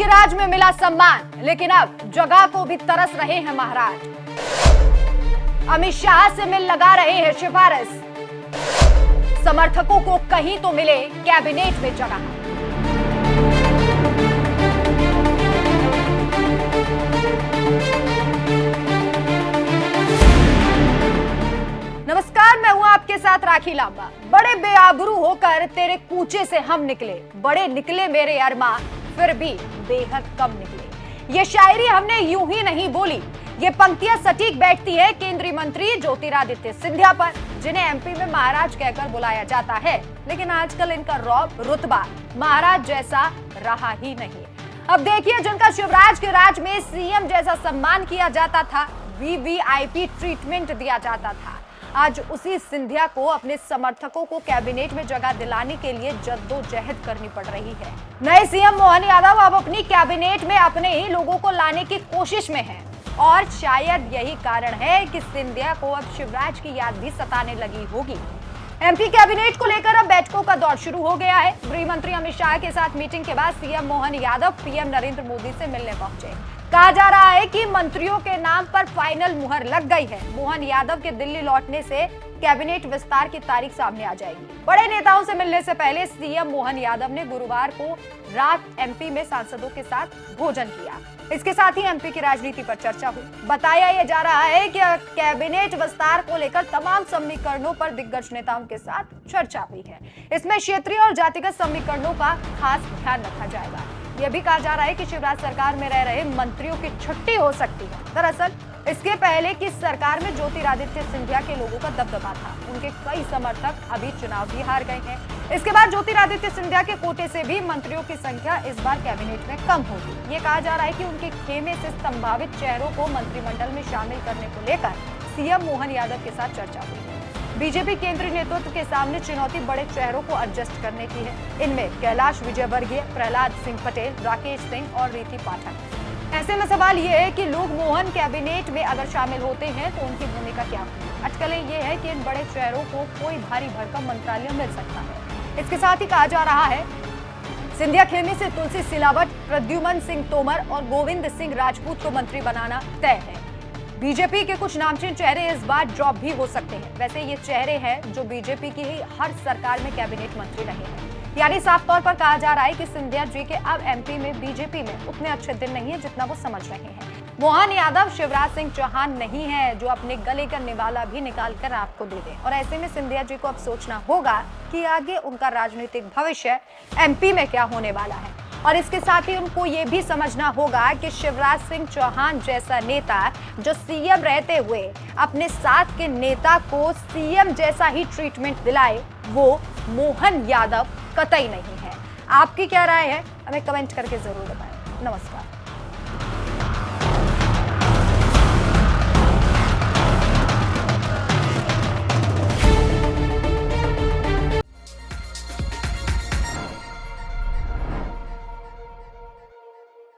के राज में मिला सम्मान, लेकिन अब जगह को भी तरस रहे हैं महाराज। अमित शाह से मिल लगा रहे हैं सिफारिश, समर्थकों को कहीं तो मिले कैबिनेट में जगह। नमस्कार, मैं हूं आपके साथ राखी लांबा। बड़े बेआबरू होकर तेरे कूचे से हम निकले, बड़े निकले मेरे अरमा, फिर भी बेहद कम निकले। ये शायरी हमने यूं ही नहीं बोली, ये पंक्तियां सटीक बैठती है केंद्रीय मंत्री ज्योतिरादित्य सिंधिया पर, जिन्हें एमपी में महाराज कहकर बुलाया जाता है, लेकिन आजकल इनका रौब रुतबा महाराज जैसा रहा ही नहीं। अब देखिए, जिनका शिवराज के राज में सीएम जैसा सम्मान किया जाता था, वीवीआईपी ट्रीटमेंट दिया जाता था, आज उसी सिंधिया को अपने समर्थकों को कैबिनेट में जगह दिलाने के लिए जद्दोजहद करनी पड़ रही है। नए सीएम मोहन यादव अब अपनी कैबिनेट में अपने ही लोगों को लाने की कोशिश में हैं, और शायद यही कारण है कि सिंधिया को अब शिवराज की याद भी सताने लगी होगी। एमपी कैबिनेट को लेकर अब बैठकों का दौर शुरू हो गया है। गृह मंत्री अमित शाह के साथ मीटिंग के बाद सीएम मोहन यादव पीएम नरेंद्र मोदी से मिलने पहुंचे। कहा जा रहा है कि मंत्रियों के नाम पर फाइनल मुहर लग गई है। मोहन यादव के दिल्ली लौटने से कैबिनेट विस्तार की तारीख सामने आ जाएगी। बड़े नेताओं से मिलने से पहले सीएम मोहन यादव ने गुरुवार को रात एमपी में सांसदों के साथ भोजन किया। इसके साथ ही एमपी की राजनीति पर चर्चा हुई। बताया यह जा रहा है कि कैबिनेट विस्तार को लेकर तमाम समीकरणों पर दिग्गज नेताओं के साथ चर्चा हुई है। इसमें क्षेत्रीय और जातिगत समीकरणों का खास ध्यान रखा जाएगा। यह भी कहा जा रहा है कि शिवराज सरकार में रह रहे मंत्रियों की छुट्टी हो सकती है। दरअसल इसके पहले की सरकार में ज्योतिरादित्य सिंधिया के लोगों का दबदबा था, उनके कई समर्थक अभी चुनाव भी हार गए हैं। इसके बाद ज्योतिरादित्य सिंधिया के कोटे से भी मंत्रियों की संख्या इस बार कैबिनेट में कम होगी। ये कहा जा रहा है कि उनके खेमे से संभावित चेहरों को मंत्रिमंडल में शामिल करने को लेकर सीएम मोहन यादव के साथ चर्चा हुई है। बीजेपी केंद्रीय नेतृत्व के सामने चुनौती बड़े चेहरों को एडजस्ट करने की है। इनमें कैलाश विजयवर्गीय, प्रहलाद सिंह पटेल, राकेश सिंह और रीति पाठक। ऐसे में सवाल ये है कि लोग मोहन कैबिनेट में अगर शामिल होते हैं तो उनकी भूमिका क्या होगी। अटकलें ये है कि इन बड़े चेहरों को कोई भारी भरकम मंत्रालय मिल सकता है। इसके साथ ही कहा जा रहा है सिंधिया खेमे से तुलसी सिलावट, प्रद्युमन सिंह तोमर और गोविंद सिंह राजपूत को मंत्री बनाना तय है। बीजेपी के कुछ नामचीन चेहरे इस बार ड्रॉप भी हो सकते हैं। वैसे ये चेहरे हैं जो बीजेपी की ही हर सरकार में कैबिनेट मंत्री रहे हैं। यानी साफ तौर पर कहा जा रहा है कि सिंधिया जी के अब एमपी में बीजेपी में उतने अच्छे दिन नहीं है जितना वो समझ रहे हैं। मोहन यादव शिवराज सिंह चौहान नहीं है जो अपने गले का निवाला भी निकाल कर आपको दे दे। और ऐसे में सिंधिया जी को अब सोचना होगा कि आगे उनका राजनीतिक भविष्य एमपी में क्या होने वाला है। और इसके साथ ही उनको ये भी समझना होगा कि शिवराज सिंह चौहान जैसा नेता जो सीएम रहते हुए अपने साथ के नेता को सीएम जैसा ही ट्रीटमेंट दिलाए, वो मोहन यादव कतई नहीं है। आपकी क्या राय है, हमें कमेंट करके जरूर बताएं। नमस्कार।